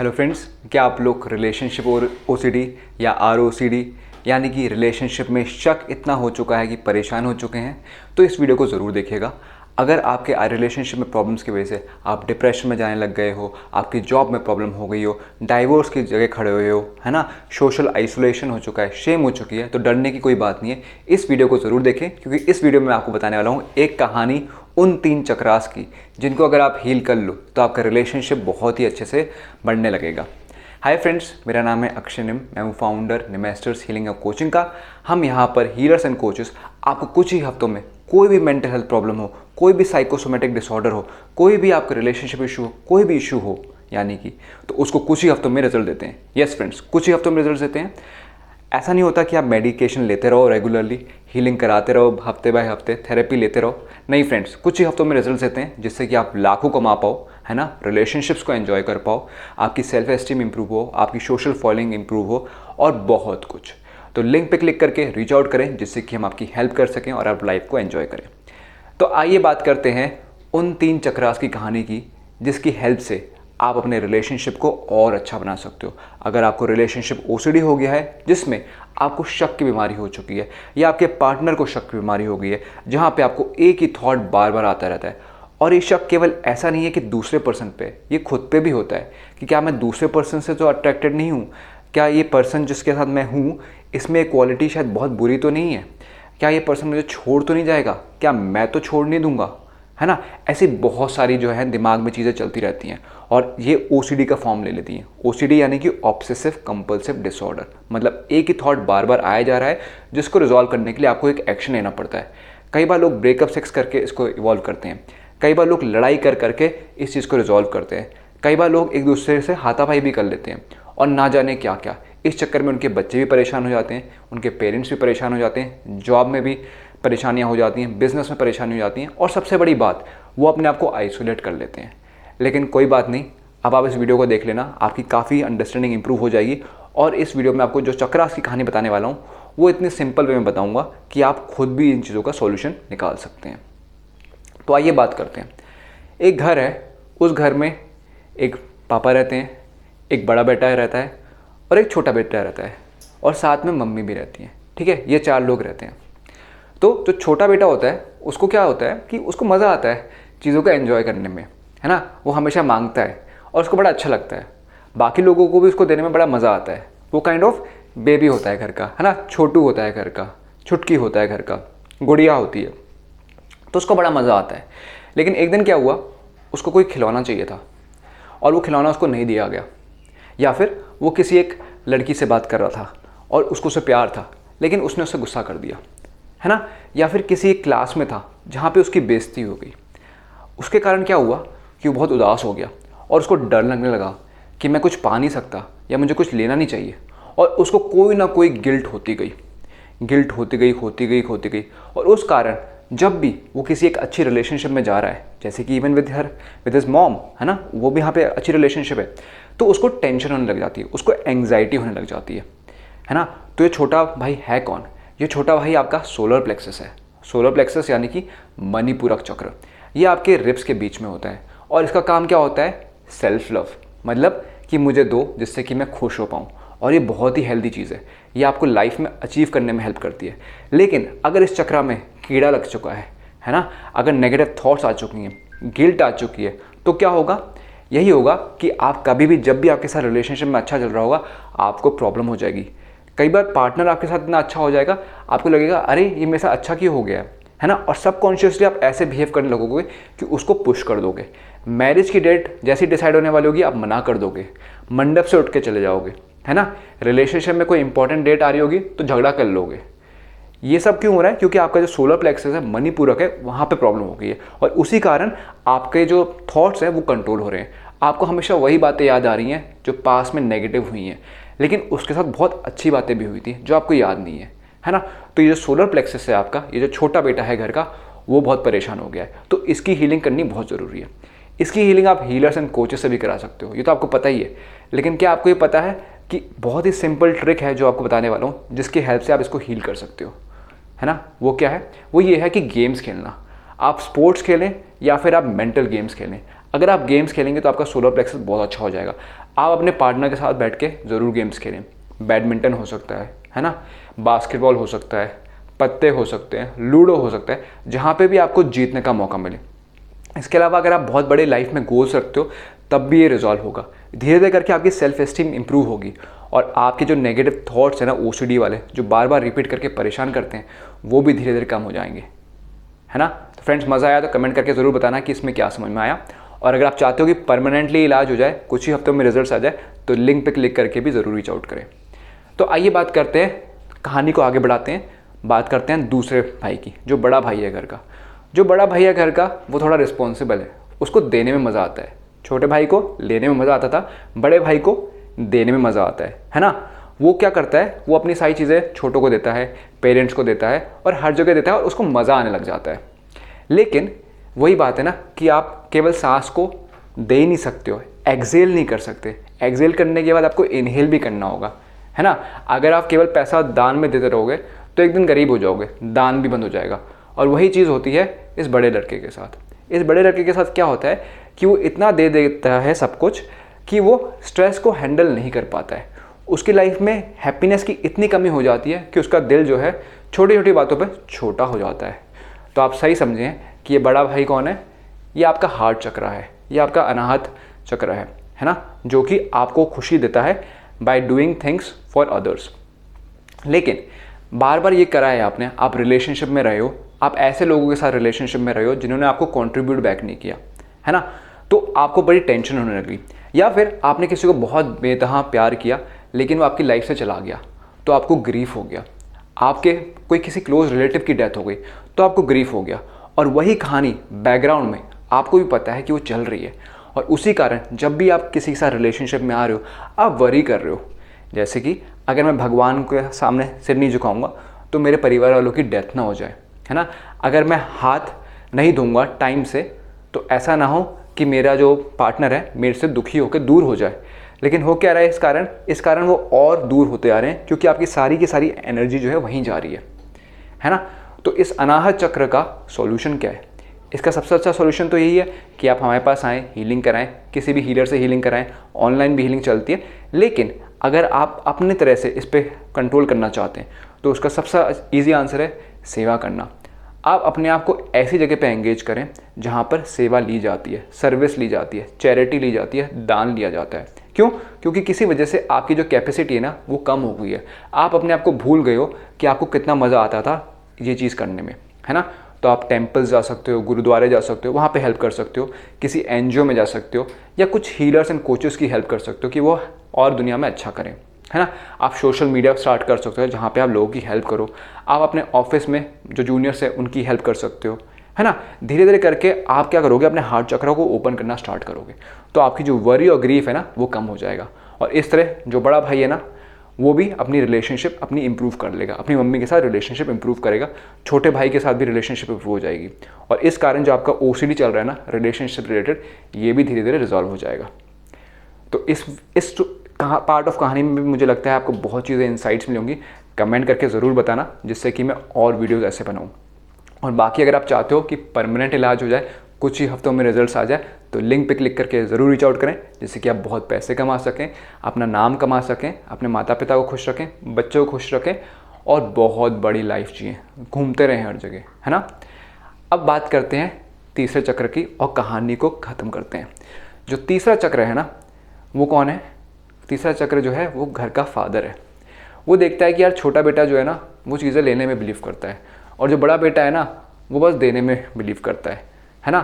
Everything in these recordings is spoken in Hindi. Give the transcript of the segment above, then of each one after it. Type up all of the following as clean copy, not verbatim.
हेलो फ्रेंड्स, क्या आप लोग रिलेशनशिप और ओसीडी या आरओसीडी यानी कि रिलेशनशिप में शक इतना हो चुका है कि परेशान हो चुके हैं? तो इस वीडियो को ज़रूर देखिएगा। अगर आपके रिलेशनशिप में प्रॉब्लम्स की वजह से आप डिप्रेशन में जाने लग गए हो, आपकी जॉब में प्रॉब्लम हो गई हो, डाइवोर्स की जगह खड़े हुए हो, है ना, सोशल आइसोलेशन हो चुका है, शेम हो चुकी है, तो डरने की कोई बात नहीं है। इस वीडियो को ज़रूर देखें क्योंकि इस वीडियो में मैं आपको बताने वाला हूँ एक कहानी उन 3 चक्रास की जिनको अगर आप हील कर लो तो आपका रिलेशनशिप बहुत ही अच्छे से बढ़ने लगेगा। हाय फ्रेंड्स, मेरा नाम है अक्षय निम। मैं हूँ फाउंडर निमेस्टर्स हीलिंग एंड कोचिंग का। हम यहाँ पर हीलर्स एंड कोचेस आपको कुछ ही हफ्तों में कोई भी मेंटल हेल्थ प्रॉब्लम हो, कोई भी साइकोसोमेटिक डिसऑर्डर हो, कोई भी आपका रिलेशनशिप इशू हो, कोई भी इशू हो यानी कि, तो उसको कुछ ही हफ्तों में रिजल्ट देते हैं। यस फ्रेंड्स, कुछ ही हफ्तों में रिजल्ट देते हैं। ऐसा नहीं होता कि आप मेडिकेशन लेते रहो, रेगुलरली हीलिंग कराते रहो, हफ्ते बाय हफ्ते थेरेपी लेते रहो। नहीं फ्रेंड्स, कुछ ही हफ्तों में रिजल्ट देते हैं जिससे कि आप लाखों कमा पाओ, है ना, रिलेशनशिप्स को एंजॉय कर पाओ, आपकी सेल्फ एस्टीम इंप्रूव हो, आपकी सोशल फॉलोइंग इंप्रूव हो और बहुत कुछ। तो लिंक पे क्लिक करके रीच आउट करें जिससे कि हम आपकी हेल्प कर सकें और आप लाइफ को एंजॉय करें। तो आइए बात करते हैं उन 3 चक्रास की कहानी की जिसकी हेल्प से आप अपने रिलेशनशिप को और अच्छा बना सकते हो। अगर आपको रिलेशनशिप ओसीडी हो गया है जिसमें आपको शक की बीमारी हो चुकी है, या आपके पार्टनर को शक की बीमारी हो गई है जहाँ पे आपको एक ही थॉट बार बार आता रहता है, और ये शक केवल ऐसा नहीं है कि दूसरे पर्सन पे, ये खुद पे भी होता है कि क्या मैं दूसरे पर्सन से तो अट्रैक्टेड नहीं हूँ, क्या ये पर्सन जिसके साथ मैं हूँ इसमें क्वालिटी शायद बहुत बुरी तो नहीं है, क्या ये पर्सन मुझे छोड़ तो नहीं जाएगा, क्या मैं तो छोड़ नहीं दूंगा, है ना। ऐसी बहुत सारी जो है दिमाग में चीज़ें चलती रहती हैं और ये ओसीडी का फॉर्म ले लेती हैं। ओसीडी यानी कि ऑब्सेसिव कंपल्सिव डिसऑर्डर, मतलब एक ही थॉट बार बार आया जा रहा है जिसको रिजॉल्व करने के लिए आपको एक एक्शन लेना पड़ता है। कई बार लोग ब्रेकअप सेक्स करके इसको इवॉल्व करते हैं, कई बार लोग लड़ाई कर करके इस चीज़ को रिजॉल्व करते हैं, कई बार लोग एक दूसरे से हाथापाई भी कर लेते हैं और ना जाने क्या क्या। इस चक्कर में उनके बच्चे भी परेशान हो जाते हैं, उनके पेरेंट्स भी परेशान हो जाते हैं, जॉब में भी परेशानियां हो जाती हैं, बिजनेस में परेशानी हो जाती हैं, और सबसे बड़ी बात वो अपने आप को आइसोलेट कर लेते हैं। लेकिन कोई बात नहीं, अब आप इस वीडियो को देख लेना, आपकी काफ़ी अंडरस्टैंडिंग इंप्रूव हो जाएगी। और इस वीडियो में आपको जो चक्रास की कहानी बताने वाला हूँ वो इतने सिंपल वे में बताऊँगा कि आप खुद भी इन चीज़ों का सॉल्यूशन निकाल सकते हैं। तो आइए बात करते हैं। एक घर है, उस घर में एक पापा रहते हैं, एक बड़ा बेटा रहता है और एक छोटा बेटा रहता है, और साथ में मम्मी भी रहती हैं। ठीक है, ये 4 लोग रहते हैं। तो जो छोटा बेटा होता है उसको क्या होता है कि उसको मज़ा आता है चीज़ों को एंजॉय करने में, है ना, वो हमेशा मांगता है और उसको बड़ा अच्छा लगता है। बाकी लोगों को भी उसको देने में बड़ा मज़ा आता है। वो काइंड ऑफ बेबी होता है घर का, है ना, छोटू होता है घर का, छुटकी होता है घर का, गुड़िया होती है, तो उसको बड़ा मज़ा आता है। लेकिन एक दिन क्या हुआ, उसको कोई खिलौना चाहिए था और वो खिलौना उसको नहीं दिया गया, या फिर वो किसी एक लड़की से बात कर रहा था और उसको उससे प्यार था लेकिन उसने उससे गुस्सा कर दिया, है ना, या फिर किसी एक क्लास में था जहाँ पे उसकी बेइज्जती हो गई। उसके कारण क्या हुआ कि वो बहुत उदास हो गया और उसको डर लगने लगा कि मैं कुछ पा नहीं सकता या मुझे कुछ लेना नहीं चाहिए, और उसको कोई ना कोई गिल्ट होती गई, गिल्ट होती गई, होती गई, होती गई। और उस कारण जब भी वो किसी एक अच्छी रिलेशनशिप में जा रहा है, जैसे कि इवन विद हिज मॉम, है ना, वो भी यहाँ पे अच्छी रिलेशनशिप है, तो उसको टेंशन होने लग जाती है, उसको एंग्जाइटी होने लग जाती है ना। तो ये छोटा भाई है कौन? ये छोटा भाई आपका सोलर प्लेक्सस है। सोलर प्लेक्सस यानी कि मणिपूरक चक्र। ये आपके रिब्स के बीच में होता है और इसका काम क्या होता है? सेल्फ लव, मतलब कि मुझे दो जिससे कि मैं खुश हो पाऊँ। और ये बहुत ही हेल्दी चीज़ है, ये आपको लाइफ में अचीव करने में हेल्प करती है। लेकिन अगर इस चक्र में कीड़ा लग चुका है ना, अगर नेगेटिव थॉट्स आ चुकी हैं, गिल्ट आ चुकी है, तो क्या होगा? यही होगा कि आप कभी भी जब भी आपके साथ रिलेशनशिप में अच्छा चल रहा होगा आपको प्रॉब्लम हो जाएगी। कई बार पार्टनर आपके साथ इतना अच्छा हो जाएगा आपको लगेगा अरे ये मेरे साथ अच्छा क्यों हो गया है ना, और सबकॉन्शियसली आप ऐसे बिहेव करने लगोगे कि उसको पुश कर दोगे। मैरिज की डेट जैसी डिसाइड होने वाली होगी आप मना कर दोगे, मंडप से उठ के चले जाओगे, है ना। रिलेशनशिप में कोई इंपॉर्टेंट डेट आ रही होगी तो झगड़ा कर लोगे। ये सब क्यों हो रहा है? क्योंकि आपका जो सोलर प्लेक्सस है, मणिपूरक है, वहाँ पे प्रॉब्लम हो गई है और उसी कारण आपके जो थॉट्स हैं वो कंट्रोल हो रहे हैं। आपको हमेशा वही बातें याद आ रही हैं जो पास में नेगेटिव हुई हैं, लेकिन उसके साथ बहुत अच्छी बातें भी हुई थी जो आपको याद नहीं है ना। तो ये जो सोलर प्लेक्सस है आपका, ये जो छोटा बेटा है घर का, वो बहुत परेशान हो गया है, तो इसकी हीलिंग करनी बहुत ज़रूरी है। इसकी हीलिंग आप हीलर्स एंड कोचेस से भी करा सकते हो, ये तो आपको पता ही है। लेकिन क्या आपको ये पता है कि बहुत ही सिंपल ट्रिक है जो आपको बताने वाला हूँ जिसकी हेल्प से आप इसको हील कर सकते हो, है ना। वो क्या है? वो ये है कि गेम्स खेलना। आप स्पोर्ट्स खेलें या फिर आप मेंटल गेम्स खेलें। अगर आप गेम्स खेलेंगे तो आपका सोलर प्लेक्सस बहुत अच्छा हो जाएगा। आप अपने पार्टनर के साथ बैठ के ज़रूर गेम्स खेलें। बैडमिंटन हो सकता है ना, बास्केटबॉल हो सकता है, पत्ते हो सकते हैं, लूडो हो सकता है, जहाँ पे भी आपको जीतने का मौका मिले। इसके अलावा अगर आप बहुत बड़े लाइफ में गोल्स रखते हो तब भी ये रिजॉल्व होगा। धीरे धीरे करके आपकी सेल्फ एस्टीम इंप्रूव होगी और आपके जो नेगेटिव थॉट्स हैं ना, OCD वाले जो बार बार रिपीट करके परेशान करते हैं, वो भी धीरे धीरे कम हो जाएंगे, है ना। तो फ्रेंड्स, मज़ा आया तो कमेंट करके ज़रूर बताना कि इसमें क्या समझ में आया। और अगर आप चाहते हो कि परमानेंटली इलाज हो जाए, कुछ ही हफ्तों में रिजल्ट्स आ जाए, तो लिंक पे क्लिक करके भी ज़रूर रीच आउट करें। तो आइए बात करते हैं, कहानी को आगे बढ़ाते हैं, बात करते हैं दूसरे भाई की, जो बड़ा भाई है घर का। जो बड़ा भाई है घर का वो थोड़ा रिस्पॉन्सिबल है, उसको देने में मज़ा आता है। छोटे भाई को लेने में मज़ा आता था, बड़े भाई को देने में मज़ा आता है ना। वो क्या करता है, वो अपनी सारी चीज़ें छोटों को देता है, पेरेंट्स को देता है और हर जगह देता है और उसको मज़ा आने लग जाता है। लेकिन वही बात है ना कि आप केवल सांस को दे ही नहीं सकते हो, एक्सेल नहीं कर सकते। एक्सेल करने के बाद आपको इनहेल भी करना होगा, है ना। अगर आप केवल पैसा दान में देते रहोगे तो एक दिन गरीब हो जाओगे, दान भी बंद हो जाएगा। और वही चीज़ होती है इस बड़े लड़के के साथ। इस बड़े लड़के के साथ क्या होता है कि वो इतना दे देता है सब कुछ कि वो स्ट्रेस को हैंडल नहीं कर पाता है। उसकी लाइफ में हैप्पीनेस की इतनी कमी हो जाती है कि उसका दिल जो है छोटी छोटी बातों पे छोटा हो जाता है। तो आप सही समझें कि ये बड़ा भाई कौन है, ये आपका हार्ट चक्र है, ये आपका अनाहत चक्र है ना, जो कि आपको खुशी देता है by doing things for others. लेकिन बार बार ये करा है आपने, आप रिलेशनशिप में रहे हो, आप ऐसे लोगों के साथ रिलेशनशिप में रहे हो जिन्होंने आपको कंट्रीब्यूट बैक नहीं किया, है ना, तो आपको बड़ी टेंशन होने लगी। या फिर आपने किसी को बहुत बेतहा प्यार किया लेकिन वो आपकी लाइफ से चला गया तो आपको ग्रीफ हो गया। आपके कोई किसी क्लोज रिलेटिव की डेथ हो गई तो आपको ग्रीफ हो गया। और वही कहानी बैकग्राउंड में आपको भी पता है कि वो चल रही है, और उसी कारण जब भी आप किसी के साथ रिलेशनशिप में आ रहे हो आप वरी कर रहे हो। जैसे कि अगर मैं भगवान के सामने सिर नहीं झुकाऊंगा तो मेरे परिवार वालों की डेथ ना हो जाए, है ना। अगर मैं हाथ नहीं धोऊंगा टाइम से तो ऐसा ना हो कि मेरा जो पार्टनर है मेरे से दुखी होकर दूर हो जाए। लेकिन हो क्या रहा है, इस कारण वो और दूर होते आ रहे हैं, क्योंकि आपकी सारी की सारी एनर्जी जो है वहीं जा रही है ना। तो इस अनाहत चक्र का सॉल्यूशन क्या है? इसका सबसे अच्छा सॉल्यूशन तो यही है कि आप हमारे पास आएँ, हीलिंग कराएं, किसी भी हीलर से हीलिंग कराएं। ऑनलाइन भी हीलिंग चलती है, लेकिन अगर आप अपने तरह से इस पर कंट्रोल करना चाहते हैं तो उसका सबसे ईजी आंसर है सेवा करना। आप अपने आप को ऐसी जगह पे एंगेज करें जहाँ पर सेवा ली जाती है, सर्विस ली जाती है, चैरिटी ली जाती है, दान लिया जाता है। क्यों? क्योंकि किसी वजह से आपकी जो कैपेसिटी है ना वो कम हो गई है। आप अपने आप को भूल गए हो कि आपको कितना मज़ा आता था ये चीज़ करने में, है ना। तो आप टेम्पल्स जा सकते हो, गुरुद्वारे जा सकते हो, वहाँ पे हेल्प कर सकते हो, किसी NGO में जा सकते हो, या कुछ हीलर्स एंड कोचेस की हेल्प कर सकते हो कि वो और दुनिया में अच्छा करें, है ना। आप सोशल मीडिया स्टार्ट कर सकते हो जहाँ पे आप लोगों की हेल्प करो। आप अपने ऑफिस में जो जूनियर्स हैं उनकी हेल्प कर सकते हो, है ना। धीरे धीरे करके आप क्या करोगे, अपने हार्ट चक्र को ओपन करना स्टार्ट करोगे तो आपकी जो वरी और ग्रीफ है ना वो कम हो जाएगा। और इस तरह जो बड़ा भाई है ना वो भी अपनी रिलेशनशिप अपनी इंप्रूव कर लेगा, अपनी मम्मी के साथ रिलेशनशिप इंप्रूव करेगा, छोटे भाई के साथ भी रिलेशनशिप इंप्रूव हो जाएगी। और इस कारण जो आपका OCD चल रहा है ना रिलेशनशिप रिलेटेड, ये भी धीरे धीरे रिजॉल्व हो जाएगा। तो इस पार्ट ऑफ कहानी में भी मुझे लगता है आपको बहुत चीज़ें इंसाइट्स मिलेंगी। कमेंट करके ज़रूर बताना जिससे कि मैं और वीडियोज़ ऐसे बनाऊँ। और बाकी अगर आप चाहते हो कि परमानेंट इलाज हो जाए, कुछ ही हफ्तों में रिजल्ट्स आ जाए, तो लिंक पे क्लिक करके ज़रूर रीच आउट करें, जिससे कि आप बहुत पैसे कमा सकें, अपना नाम कमा सकें, अपने माता पिता को खुश रखें, बच्चों को खुश रखें और बहुत बड़ी लाइफ जिएं, घूमते रहें हर जगह, है ना। अब बात करते हैं तीसरे चक्र की और कहानी को ख़त्म करते हैं। जो तीसरा चक्र है ना वो कौन है? तीसरा चक्र जो है वो घर का फादर है। वो देखता है कि यार छोटा बेटा जो है ना वो चीज़ें लेने में बिलीव करता है, और जो बड़ा बेटा है ना वो बस देने में बिलीव करता है ना।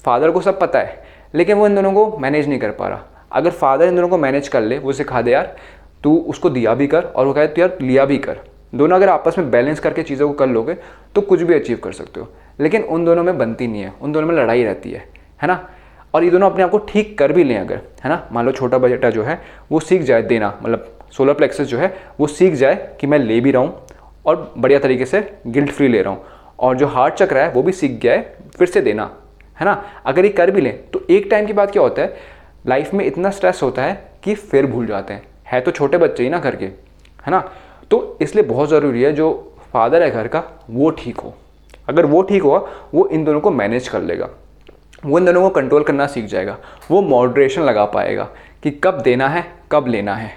फादर को सब पता है लेकिन वो इन दोनों को मैनेज नहीं कर पा रहा। अगर फादर इन दोनों को मैनेज कर ले, वो सिखा दे यार तू उसको दिया भी कर और वो कहे तो यार लिया भी कर, दोनों अगर आपस में बैलेंस करके चीज़ों को कर लोगे तो कुछ भी अचीव कर सकते हो। लेकिन उन दोनों में बनती नहीं है, उन दोनों में लड़ाई रहती है ना। और ये दोनों अपने आप को ठीक कर भी लें अगर, है ना, मान लो छोटा बेटा जो है वो सीख जाए देना, मतलब सोलर प्लेक्सस जो है वो सीख जाए कि मैं ले भी रहा हूँ और बढ़िया तरीके से गिल्ट फ्री ले रहा हूँ, और जो हार्ट चक्र है वो भी सीख गया है फिर से देना, है ना। अगर ये कर भी लें तो एक टाइम के बाद क्या होता है, लाइफ में इतना स्ट्रेस होता है कि फिर भूल जाते हैं। है तो छोटे बच्चे ही ना घर के, है ना। तो इसलिए बहुत ज़रूरी है जो फादर है घर का वो ठीक हो। अगर वो ठीक हुआ वो इन दोनों को मैनेज कर लेगा, वो इन दोनों को कंट्रोल करना सीख जाएगा, वो मॉडरेशन लगा पाएगा कि कब देना है कब लेना है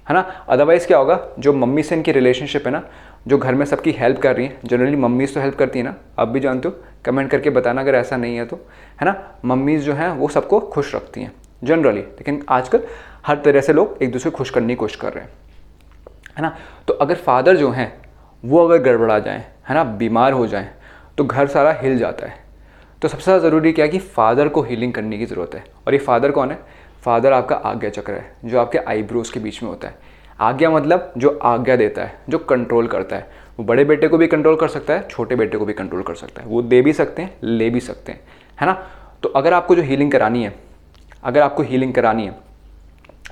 ना। अदरवाइज़ क्या होगा, जो मम्मी से इनकी रिलेशनशिप है ना, जो घर में सबकी हेल्प कर रही हैं, जनरली मम्मीज़ तो हेल्प करती है ना, आप भी जानते हो, कमेंट करके बताना अगर ऐसा नहीं है तो, है ना। मम्मीज़ जो हैं वो सबको खुश रखती हैं जनरली, लेकिन आजकल हर तरह से लोग एक दूसरे को खुश करने की कोशिश कर रहे हैं, है ना। तो अगर फादर जो हैं वो अगर गड़बड़ा जाएँ, है ना, बीमार हो जाएँ, तो घर सारा हिल जाता है। तो सबसे ज़्यादा ज़रूरी क्या है कि फ़ादर को हीलिंग करने की ज़रूरत है। और ये फ़ादर कौन है? फ़ादर आपका आज्ञा चक्र है, जो आपके आईब्रोज़ के बीच में होता है। आज्ञा मतलब जो आज्ञा देता है, जो कंट्रोल करता है। वो बड़े बेटे को भी कंट्रोल कर सकता है, छोटे बेटे को भी कंट्रोल कर सकता है। वो दे भी सकते हैं, ले भी सकते हैं, है ना। तो अगर आपको जो हीलिंग करानी है, अगर आपको हीलिंग करानी है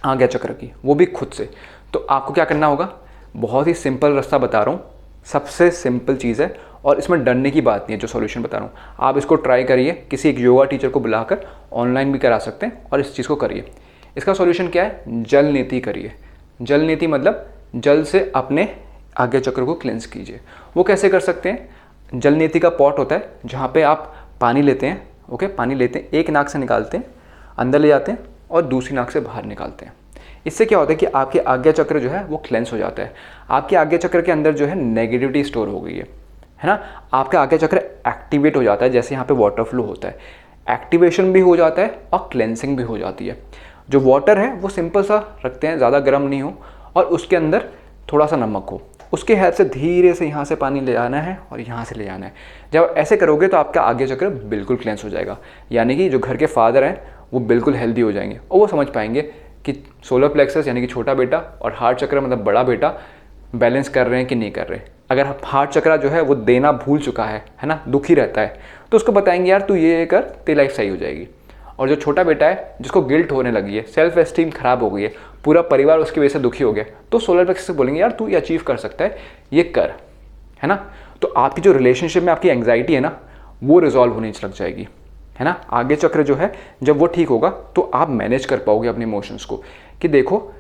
आज्ञा चक्र की, वो भी खुद से, तो आपको क्या करना होगा? बहुत ही सिंपल रास्ता बता रहा हूँ, सबसे सिंपल चीज़ है और इसमें डरने की बात नहीं है। जो सॉल्यूशन बता रहा हूँ, आप इसको ट्राई करिए, किसी एक योगा टीचर को बुलाकर, ऑनलाइन भी करा सकते हैं, और इस चीज़ को करिए। इसका सॉल्यूशन क्या है? जल नीति करिए। जल नीति मतलब जल से अपने आज्ञा चक्र को क्लेंस कीजिए। वो कैसे कर सकते हैं? जल नीति का पॉट होता है जहाँ पे आप पानी लेते हैं, ओके, पानी लेते हैं, एक नाक से निकालते हैं, अंदर ले जाते हैं और दूसरी नाक से बाहर निकालते हैं। इससे क्या होता है कि आपके आज्ञा चक्र जो है वो क्लेंस हो जाता है। आपके आज्ञा चक्र के अंदर जो है नेगेटिविटी स्टोर हो गई है ना। आपका आज्ञा चक्र एक्टिवेट हो जाता है, जैसे यहाँ पे वाटर फ्लो होता है, एक्टिवेशन भी हो जाता है और क्लेंसिंग भी हो जाती है। जो वाटर है वो सिंपल सा रखते हैं, ज़्यादा गर्म नहीं हो, और उसके अंदर थोड़ा सा नमक हो, उसके हेल्प से धीरे से यहाँ से पानी ले जाना है और यहाँ से ले जाना है। जब ऐसे करोगे तो आपका आज्ञा चक्र बिल्कुल क्लेंस हो जाएगा, यानी कि जो घर के फादर हैं वो बिल्कुल हेल्दी हो जाएंगे और वो समझ पाएंगे कि सोलर प्लेक्सस यानी कि छोटा बेटा और हार्ट चक्र मतलब बड़ा बेटा बैलेंस कर रहे हैं कि नहीं कर रहे। अगर हार्ट चक्र जो है वो देना भूल चुका है ना, दुखी रहता है, तो उसको बताएंगे यार तू ये कर, तेरी लाइफ सही हो जाएगी। और जो छोटा बेटा है जिसको गिल्ट होने लगी है, सेल्फ एस्टीम खराब हो गई है, पूरा परिवार उसकी वजह से दुखी हो गया, तो सोलर प्लेक्सस से बोलेंगे यार तू ये अचीव कर सकता है, ये कर, है ना। तो आपकी जो रिलेशनशिप में आपकी एंग्जाइटी है ना, वो रिजॉल्व होने लग जाएगी, है ना। आगे चक्र जो है जब वो ठीक होगा तो आप मैनेज कर पाओगे अपने इमोशंस को, कि देखो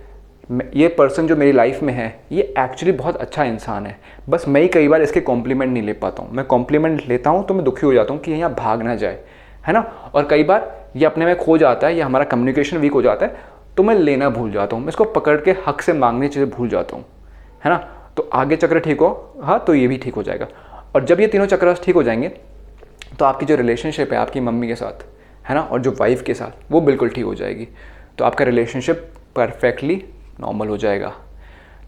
ये पर्सन जो मेरी लाइफ में है ये एक्चुअली बहुत अच्छा इंसान है, बस मैं ही कई बार इसके कॉम्प्लीमेंट नहीं ले पाता हूँ। मैं कॉम्प्लीमेंट लेता हूँ तो मैं दुखी हो जाता हूँ कि यहाँ भाग ना जाए, है ना। और कई बार ये अपने में खो जाता है या हमारा कम्युनिकेशन वीक हो जाता है, तो मैं लेना भूल जाता हूँ, मैं इसको पकड़ के हक से मांगने चीज़ें भूल जाता हूँ, है ना। तो आगे चक्र ठीक हो, हाँ, तो ये भी ठीक हो जाएगा। और जब ये तीनों चक्र ठीक हो जाएंगे तो आपकी जो रिलेशनशिप है आपकी मम्मी के साथ, है ना, और जो वाइफ के साथ, वो बिल्कुल ठीक हो जाएगी। तो आपका रिलेशनशिप परफेक्टली नॉर्मल हो जाएगा।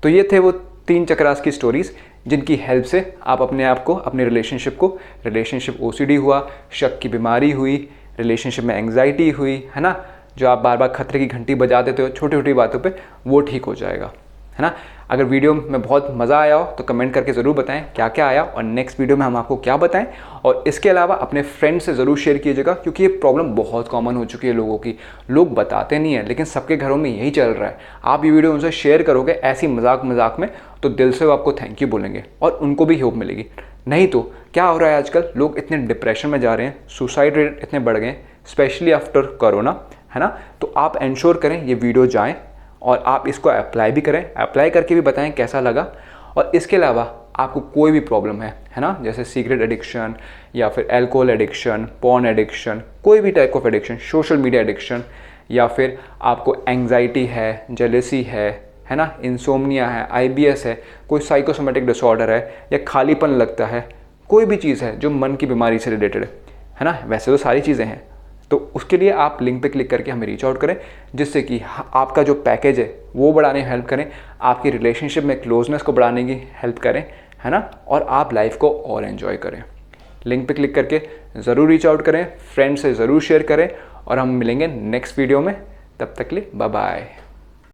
तो ये थे वो 3 चक्रास की स्टोरीज़ जिनकी हेल्प से आप अपने आप को, अपने रिलेशनशिप ओसीडी हुआ, शक की बीमारी हुई, रिलेशनशिप में एंग्जाइटी हुई, है ना, जो आप बार बार खतरे की घंटी बजा देते हो छोटी छोटी बातों पे, वो ठीक हो जाएगा, है ना। अगर वीडियो में बहुत मज़ा आया हो तो कमेंट करके ज़रूर बताएं क्या क्या आया और नेक्स्ट वीडियो में हम आपको क्या बताएं। और इसके अलावा अपने फ्रेंड से ज़रूर शेयर कीजिएगा, क्योंकि ये प्रॉब्लम बहुत कॉमन हो चुकी है लोगों की। लोग बताते नहीं हैं लेकिन सबके घरों में यही चल रहा है। आप ये वीडियो उनसे शेयर करोगे ऐसी मजाक में, तो दिल से वो आपको थैंक यू बोलेंगे और उनको भी होप मिलेगी। नहीं तो क्या हो रहा है आजकल, लोग इतने डिप्रेशन में जा रहे हैं, सुसाइड रेट इतने बढ़ गए, स्पेशली आफ्टर कोरोना, है ना। तो आप इंश्योर करें ये वीडियो जाएँ और आप इसको अप्लाई भी करें, अप्लाई करके भी बताएं कैसा लगा। और इसके अलावा आपको कोई भी प्रॉब्लम है ना, जैसे सिगरेट एडिक्शन या फिर अल्कोहल एडिक्शन, पॉर्न एडिक्शन, कोई भी type of addiction, social media addiction, या फिर आपको एंग्जाइटी है, जेलेसी है ना, इंसोम्निया है, IBS है, कोई साइकोसोमेटिक डिसऑर्डर है, या खालीपन लगता है, कोई भी चीज़ है जो मन की बीमारी से रिलेटेड है ना, वैसे तो सारी चीज़ें हैं, तो उसके लिए आप लिंक पे क्लिक करके हमें रीच आउट करें, जिससे कि आपका जो पैकेज है वो बढ़ाने में हेल्प करें, आपकी रिलेशनशिप में क्लोजनेस को बढ़ाने की हेल्प करें, है ना, और आप लाइफ को और एंजॉय करें। लिंक पे क्लिक करके ज़रूर रीच आउट करें, फ्रेंड से ज़रूर शेयर करें, और हम मिलेंगे नेक्स्ट वीडियो में। तब तक के लिए बाय बाय।